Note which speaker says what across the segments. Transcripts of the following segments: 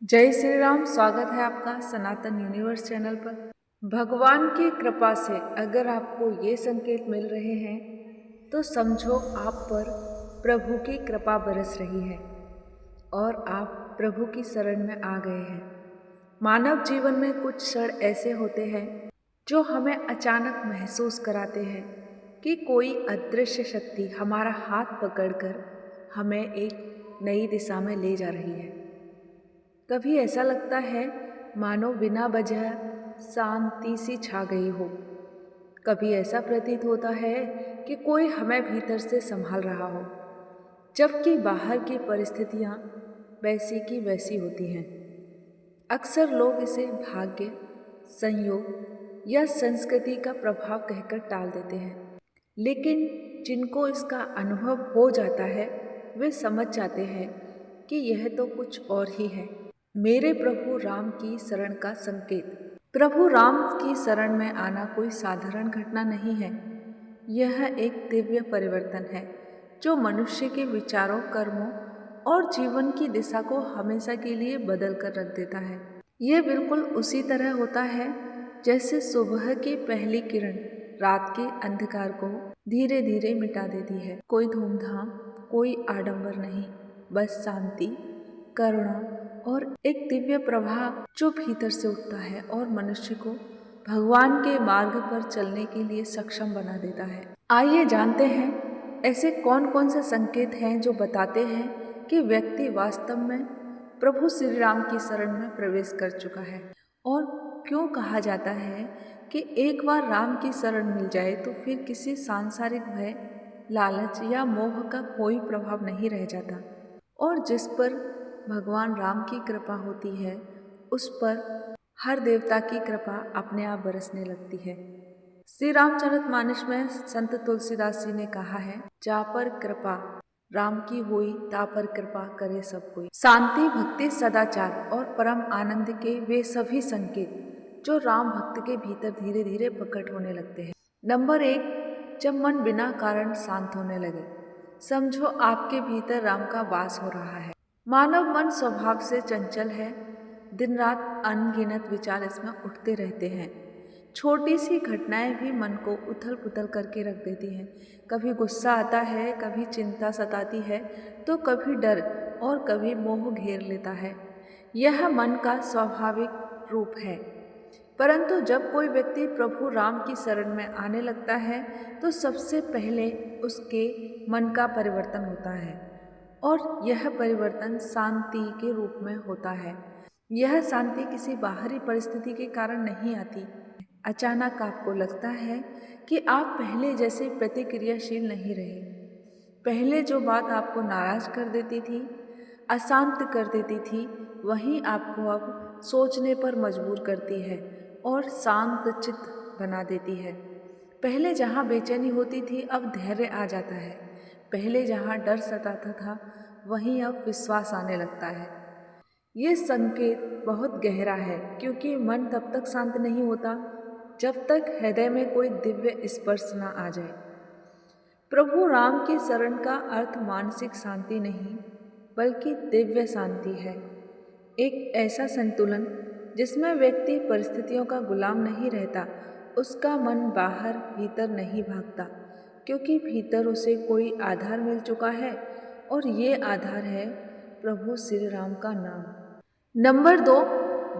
Speaker 1: जय श्री राम। स्वागत है आपका सनातन यूनिवर्स चैनल पर। भगवान की कृपा से अगर आपको ये संकेत मिल रहे हैं तो समझो आप पर प्रभु की कृपा बरस रही है और आप प्रभु की शरण में आ गए हैं। मानव जीवन में कुछ क्षण ऐसे होते हैं जो हमें अचानक महसूस कराते हैं कि कोई अदृश्य शक्ति हमारा हाथ पकड़कर हमें एक नई दिशा में ले जा रही है। कभी ऐसा लगता है मानो बिना वजह शांति सी छा गई हो। कभी ऐसा प्रतीत होता है कि कोई हमें भीतर से संभाल रहा हो, जबकि बाहर की परिस्थितियां वैसी की वैसी होती हैं। अक्सर लोग इसे भाग्य, संयोग या संस्कृति का प्रभाव कहकर टाल देते हैं, लेकिन जिनको इसका अनुभव हो जाता है वे समझ जाते हैं कि यह तो कुछ और ही है। मेरे प्रभु राम की शरण का संकेत। प्रभु राम की शरण में आना कोई साधारण घटना नहीं है। यह एक दिव्य परिवर्तन है जो मनुष्य के विचारों, कर्मों और जीवन की दिशा को हमेशा के लिए बदल कर रख देता है। यह बिल्कुल उसी तरह होता है जैसे सुबह की पहली किरण रात के अंधकार को धीरे धीरे मिटा देती है। कोई धूमधाम, कोई आडंबर नहीं, बस शांति, करुणा और एक दिव्य प्रभाव जो भीतर से उठता है और मनुष्य को भगवान के मार्ग पर चलने के लिए सक्षम बना देता है। आइए जानते हैं ऐसे कौन कौन से संकेत हैं जो बताते हैं कि व्यक्ति वास्तव में प्रभु श्री राम की शरण में प्रवेश कर चुका है। और क्यों कहा जाता है कि एक बार राम की शरण मिल जाए तो फिर किसी सांसारिक भय, लालच या मोह का कोई प्रभाव नहीं रह जाता, और जिस पर भगवान राम की कृपा होती है उस पर हर देवता की कृपा अपने आप बरसने लगती है। श्री रामचरितमानस में संत तुलसीदास जी ने कहा है, जा पर कृपा राम की हुई ता पर कृपा करे सब कोई। शांति, भक्ति, सदाचार और परम आनंद के वे सभी संकेत जो राम भक्त के भीतर धीरे धीरे प्रकट होने लगते हैं। नंबर 1, जब मन बिना कारण शांत होने लगे। समझो आपके भीतर राम का वास हो रहा है। मानव मन स्वभाव से चंचल है। दिन रात अनगिनत विचार इसमें उठते रहते हैं। छोटी सी घटनाएं भी मन को उथल पुथल करके रख देती हैं। कभी गुस्सा आता है, कभी चिंता सताती है, तो कभी डर और कभी मोह घेर लेता है। यह मन का स्वाभाविक रूप है। परंतु जब कोई व्यक्ति प्रभु राम की शरण में आने लगता है तो सबसे पहले उसके मन का परिवर्तन होता है, और यह परिवर्तन शांति के रूप में होता है। यह शांति किसी बाहरी परिस्थिति के कारण नहीं आती। अचानक आपको लगता है कि आप पहले जैसे प्रतिक्रियाशील नहीं रहे। पहले जो बात आपको नाराज कर देती थी, अशांत कर देती थी, वही आपको अब सोचने पर मजबूर करती है और शांत चित्त बना देती है। पहले जहाँ बेचैनी होती थी अब धैर्य आ जाता है। पहले जहाँ डर सताता था वहीं अब विश्वास आने लगता है। ये संकेत बहुत गहरा है, क्योंकि मन तब तक शांत नहीं होता जब तक हृदय में कोई दिव्य स्पर्श न आ जाए। प्रभु राम की शरण का अर्थ मानसिक शांति नहीं बल्कि दिव्य शांति है। एक ऐसा संतुलन जिसमें व्यक्ति परिस्थितियों का गुलाम नहीं रहता। उसका मन बाहर भीतर नहीं भागता, क्योंकि भीतर उसे कोई आधार मिल चुका है, और ये आधार है प्रभु श्री राम का नाम। नंबर 2,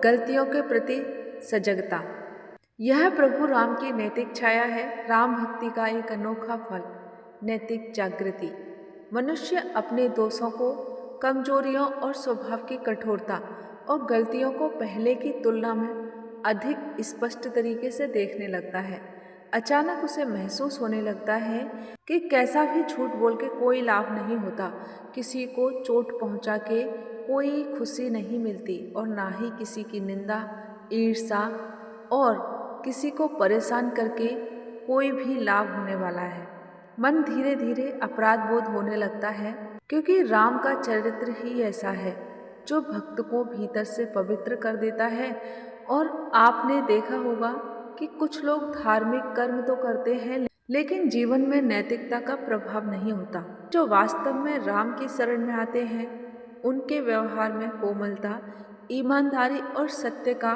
Speaker 1: गलतियों के प्रति सजगता। यह प्रभु राम की नैतिक छाया है। राम भक्ति का एक अनोखा फल नैतिक जागृति। मनुष्य अपने दोषों को, कमजोरियों और स्वभाव की कठोरता और गलतियों को पहले की तुलना में अधिक स्पष्ट तरीके से देखने लगता है। अचानक उसे महसूस होने लगता है कि कैसा भी झूठ बोल के कोई लाभ नहीं होता, किसी को चोट पहुंचा के कोई खुशी नहीं मिलती, और ना ही किसी की निंदा, ईर्ष्या और किसी को परेशान करके कोई भी लाभ होने वाला है। मन धीरे धीरे अपराध बोध होने लगता है, क्योंकि राम का चरित्र ही ऐसा है जो भक्त को भीतर से पवित्र कर देता है। और आपने देखा होगा कि कुछ लोग धार्मिक कर्म तो करते हैं लेकिन जीवन में नैतिकता का प्रभाव नहीं होता। जो वास्तव में राम की शरण में आते हैं उनके व्यवहार में कोमलता, ईमानदारी और सत्य का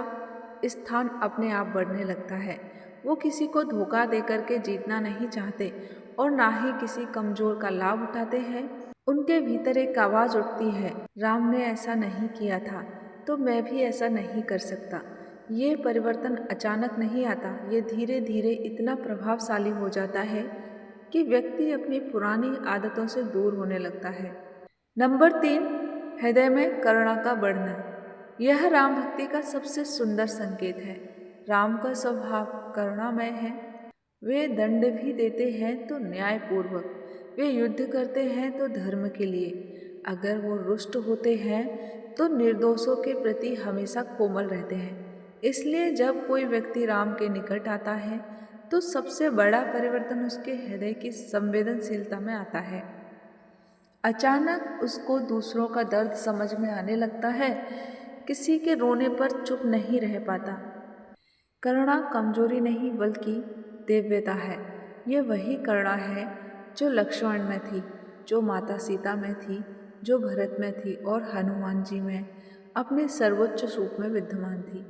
Speaker 1: स्थान अपने आप बढ़ने लगता है। वो किसी को धोखा देकर के जीतना नहीं चाहते और ना ही किसी कमजोर का लाभ उठाते हैं। उनके भीतर एक आवाज उठती है, राम ने ऐसा नहीं किया था तो मैं भी ऐसा नहीं कर सकता। ये परिवर्तन अचानक नहीं आता, ये धीरे धीरे इतना प्रभावशाली हो जाता है कि व्यक्ति अपनी पुरानी आदतों से दूर होने लगता है। नंबर 3, हृदय में करुणा का बढ़ना। यह राम भक्ति का सबसे सुंदर संकेत है। राम का स्वभाव करुणामय है। वे दंड भी देते हैं तो न्यायपूर्वक, वे युद्ध करते हैं तो धर्म के लिए, अगर वो रुष्ट होते हैं तो निर्दोषों के प्रति हमेशा कोमल रहते हैं। इसलिए जब कोई व्यक्ति राम के निकट आता है तो सबसे बड़ा परिवर्तन उसके हृदय की संवेदनशीलता में आता है। अचानक उसको दूसरों का दर्द समझ में आने लगता है, किसी के रोने पर चुप नहीं रह पाता। करुणा कमजोरी नहीं बल्कि दिव्यता है। ये वही करुणा है जो लक्ष्मण में थी, जो माता सीता में थी, जो भरत में थी और हनुमान जी में अपने सर्वोच्च रूप में विद्यमान थी।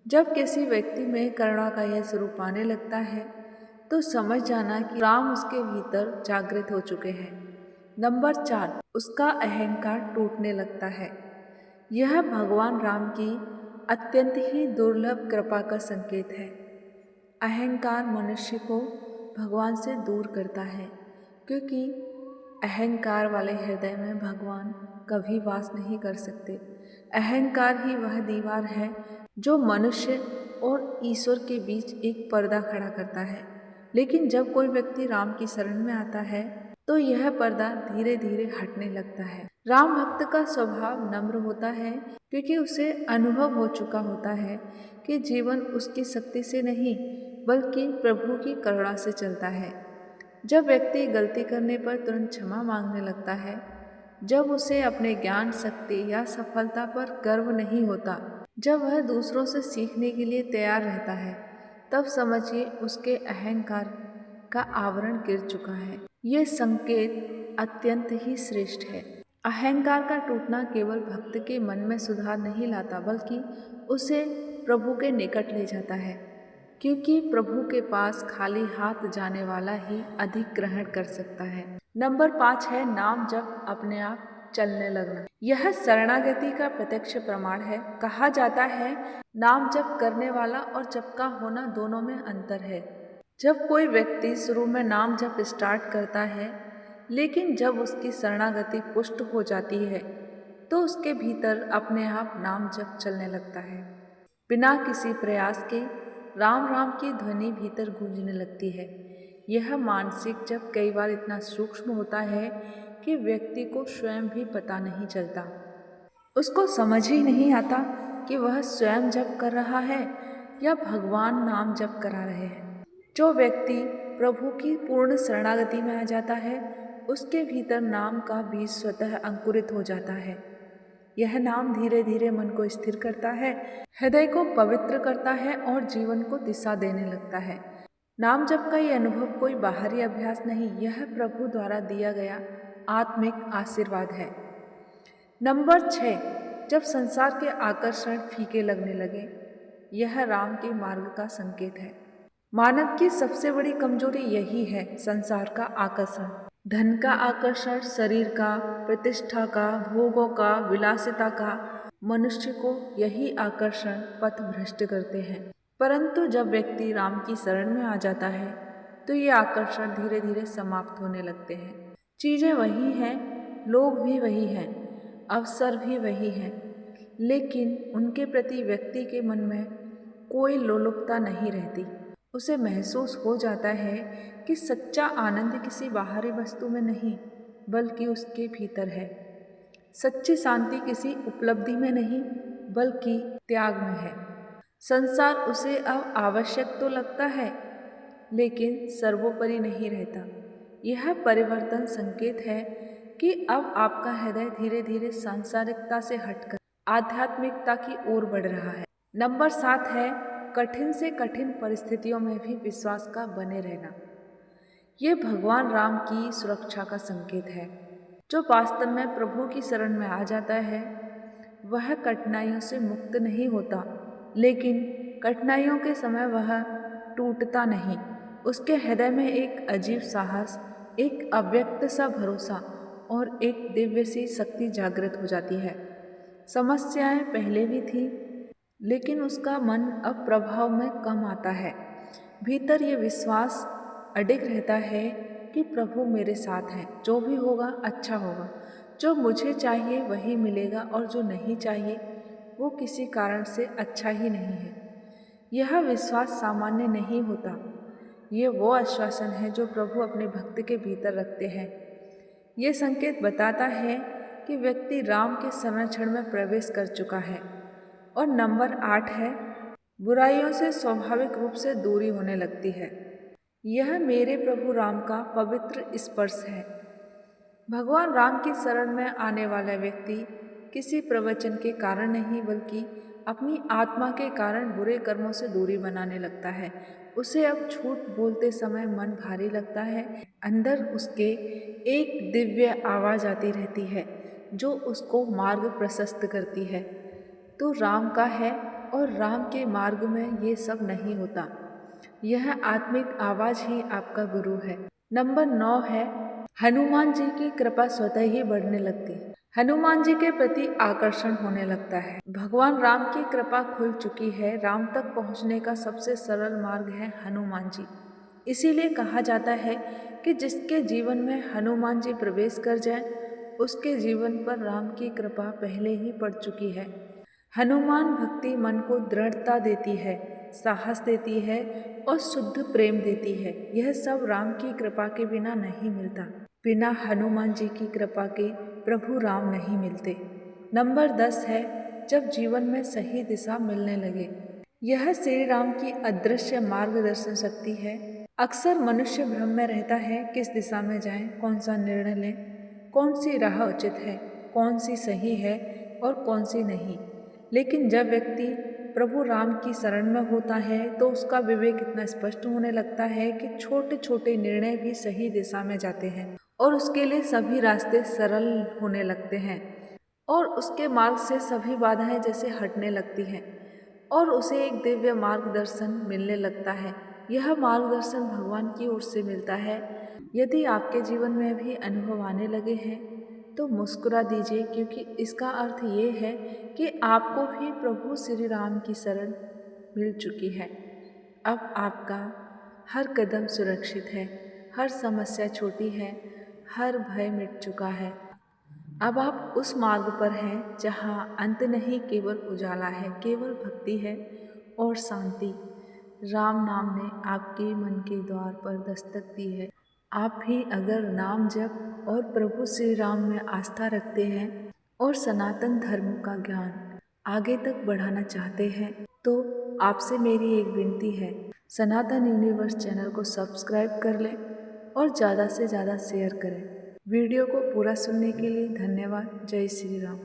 Speaker 1: जब किसी व्यक्ति में करुणा का यह स्वरूप आने लगता है तो समझ जाना कि राम उसके भीतर जागृत हो चुके हैं। नंबर 4, उसका अहंकार टूटने लगता है। यह भगवान राम की अत्यंत ही दुर्लभ कृपा का संकेत है। अहंकार मनुष्य को भगवान से दूर करता है, क्योंकि अहंकार वाले हृदय में भगवान कभी वास नहीं कर सकते। अहंकार ही वह दीवार है जो मनुष्य और ईश्वर के बीच एक पर्दा खड़ा करता है। लेकिन जब कोई व्यक्ति राम की शरण में आता है तो यह पर्दा धीरे धीरे हटने लगता है। राम भक्त का स्वभाव नम्र होता है, क्योंकि उसे अनुभव हो चुका होता है कि जीवन उसकी शक्ति से नहीं बल्कि प्रभु की करुणा से चलता है। जब व्यक्ति गलती करने पर तुरंत क्षमा मांगने लगता है, जब उसे अपने ज्ञान, शक्ति या सफलता पर गर्व नहीं होता, जब वह दूसरों से सीखने के लिए तैयार रहता है, तब समझिए उसके अहंकार का आवरण गिर चुका है। ये संकेत अत्यंत ही श्रेष्ठ है। अहंकार का टूटना केवल भक्त के मन में सुधार नहीं लाता बल्कि उसे प्रभु के निकट ले जाता है, क्योंकि प्रभु के पास खाली हाथ जाने वाला ही अधिक ग्रहण कर सकता है। नंबर 5 है नाम जप अपने आप चलने लगना। यह शरणागति का प्रत्यक्ष प्रमाण है। कहा जाता है नाम जप करने वाला और जप का होना दोनों में अंतर है। जब कोई व्यक्ति शुरू में नाम जप स्टार्ट करता है, लेकिन जब उसकी शरणागति पुष्ट हो जाती है तो उसके भीतर अपने आप नाम जप चलने लगता है। बिना किसी प्रयास के राम राम की ध्वनि भीतर गूंजने लगती है। यह मानसिक जप कई बार इतना सूक्ष्म होता है कि व्यक्ति को स्वयं भी पता नहीं चलता। उसको समझ ही नहीं आता कि वह स्वयं जप कर रहा है या भगवान नाम जप करा रहे हैं। जो व्यक्ति प्रभु की पूर्ण शरणागति में आ जाता है, उसके भीतर नाम का बीज स्वतः अंकुरित हो जाता है। यह नाम धीरे धीरे मन को स्थिर करता है, हृदय को पवित्र करता है और जीवन को दिशा देने लगता है। नाम जप का ये अनुभव कोई बाहरी अभ्यास नहीं, यह प्रभु द्वारा दिया गया आत्मिक आशीर्वाद है। नंबर 6, जब संसार के आकर्षण फीके लगने लगे। यह राम के मार्ग का संकेत है। मानव की सबसे बड़ी कमजोरी यही है, संसार का आकर्षण। धन का आकर्षण, शरीर का, प्रतिष्ठा का, भोगों का, विलासिता का। मनुष्य को यही आकर्षण पथ भ्रष्ट करते हैं। परंतु जब व्यक्ति राम की शरण में आ जाता है तो ये आकर्षण धीरे धीरे समाप्त होने लगते हैं। चीजें वही हैं, लोग भी वही हैं, अवसर भी वही हैं, लेकिन उनके प्रति व्यक्ति के मन में कोई लोलुपता नहीं रहती। उसे महसूस हो जाता है कि सच्चा आनंद किसी बाहरी वस्तु में नहीं बल्कि उसके भीतर है। सच्ची शांति किसी उपलब्धि में नहीं बल्कि त्याग में है। संसार उसे अब आवश्यक तो लगता है लेकिन सर्वोपरि नहीं रहता। यह परिवर्तन संकेत है कि अब आपका हृदय धीरे धीरे सांसारिकता से हटकर आध्यात्मिकता की ओर बढ़ रहा है। नंबर 7 है कठिन से कठिन परिस्थितियों में भी विश्वास का बने रहना। ये भगवान राम की सुरक्षा का संकेत है। जो वास्तव में प्रभु की शरण में आ जाता है वह कठिनाइयों से मुक्त नहीं होता, लेकिन कठिनाइयों के समय वह टूटता नहीं। उसके हृदय में एक अजीब साहस, एक अव्यक्त सा भरोसा और एक दिव्य सी शक्ति जागृत हो जाती है। समस्याएं पहले भी थी, लेकिन उसका मन अब प्रभाव में कम आता है। भीतर ये विश्वास अडिग रहता है कि प्रभु मेरे साथ हैं, जो भी होगा अच्छा होगा, जो मुझे चाहिए वही मिलेगा और जो नहीं चाहिए वो किसी कारण से अच्छा ही नहीं है। यह विश्वास सामान्य नहीं होता, ये वो आश्वासन है जो प्रभु अपने भक्त के भीतर रखते हैं। ये संकेत बताता है कि व्यक्ति राम के संरक्षण में प्रवेश कर चुका है। और नंबर 8 है, बुराइयों से स्वाभाविक रूप से दूरी होने लगती है। यह मेरे प्रभु राम का पवित्र स्पर्श है। भगवान राम की शरण में आने वाला व्यक्ति किसी प्रवचन के कारण नहीं, बल्कि अपनी आत्मा के कारण बुरे कर्मों से दूरी बनाने लगता है। उसे अब झूठ बोलते समय मन भारी लगता है। अंदर उसके एक दिव्य आवाज आती रहती है जो उसको मार्ग प्रशस्त करती है। तो राम का है और राम के मार्ग में ये सब नहीं होता। यह आत्मिक आवाज ही आपका गुरु है। नंबर 9 है, हनुमान जी की कृपा स्वतः ही बढ़ने लगती। हनुमान जी के प्रति आकर्षण होने लगता है। भगवान राम की कृपा खुल चुकी है। राम तक पहुंचने का सबसे सरल मार्ग है हनुमान जी। इसीलिए कहा जाता है कि जिसके जीवन में हनुमान जी प्रवेश कर जाएं, उसके जीवन पर राम की कृपा पहले ही पड़ चुकी है। हनुमान भक्ति मन को दृढ़ता देती है, साहस देती है और शुद्ध प्रेम देती है। यह सब राम की कृपा के बिना नहीं मिलता। बिना हनुमान जी की कृपा के प्रभु राम नहीं मिलते। नंबर 10 है, जब जीवन में सही दिशा मिलने लगे। यह श्री राम की अदृश्य मार्गदर्शन शक्ति है। अक्सर मनुष्य भ्रम में रहता है, किस दिशा में जाएं, कौन सा निर्णय लें, कौन सी राह उचित है, कौन सी सही है और कौन सी नहीं। लेकिन जब व्यक्ति प्रभु राम की शरण में होता है तो उसका विवेक इतना स्पष्ट होने लगता है कि छोटे छोटे निर्णय भी सही दिशा में जाते हैं और उसके लिए सभी रास्ते सरल होने लगते हैं और उसके मार्ग से सभी बाधाएं जैसे हटने लगती हैं और उसे एक दिव्य मार्गदर्शन मिलने लगता है। यह मार्गदर्शन भगवान की ओर से मिलता है। यदि आपके जीवन में भी अनुभव आने लगे हैं तो मुस्कुरा दीजिए, क्योंकि इसका अर्थ ये है कि आपको भी प्रभु श्री राम की शरण मिल चुकी है। अब आपका हर कदम सुरक्षित है, हर समस्या छोटी है, हर भय मिट चुका है। अब आप उस मार्ग पर हैं जहाँ अंत नहीं, केवल उजाला है, केवल भक्ति है और शांति। राम नाम ने आपके मन के द्वार पर दस्तक दी है। आप भी अगर नाम जप और प्रभु श्री राम में आस्था रखते हैं और सनातन धर्म का ज्ञान आगे तक बढ़ाना चाहते हैं तो आपसे मेरी एक विनती है, सनातन यूनिवर्स चैनल को सब्सक्राइब कर लें और ज़्यादा से ज़्यादा शेयर करें। वीडियो को पूरा सुनने के लिए धन्यवाद। जय श्री राम।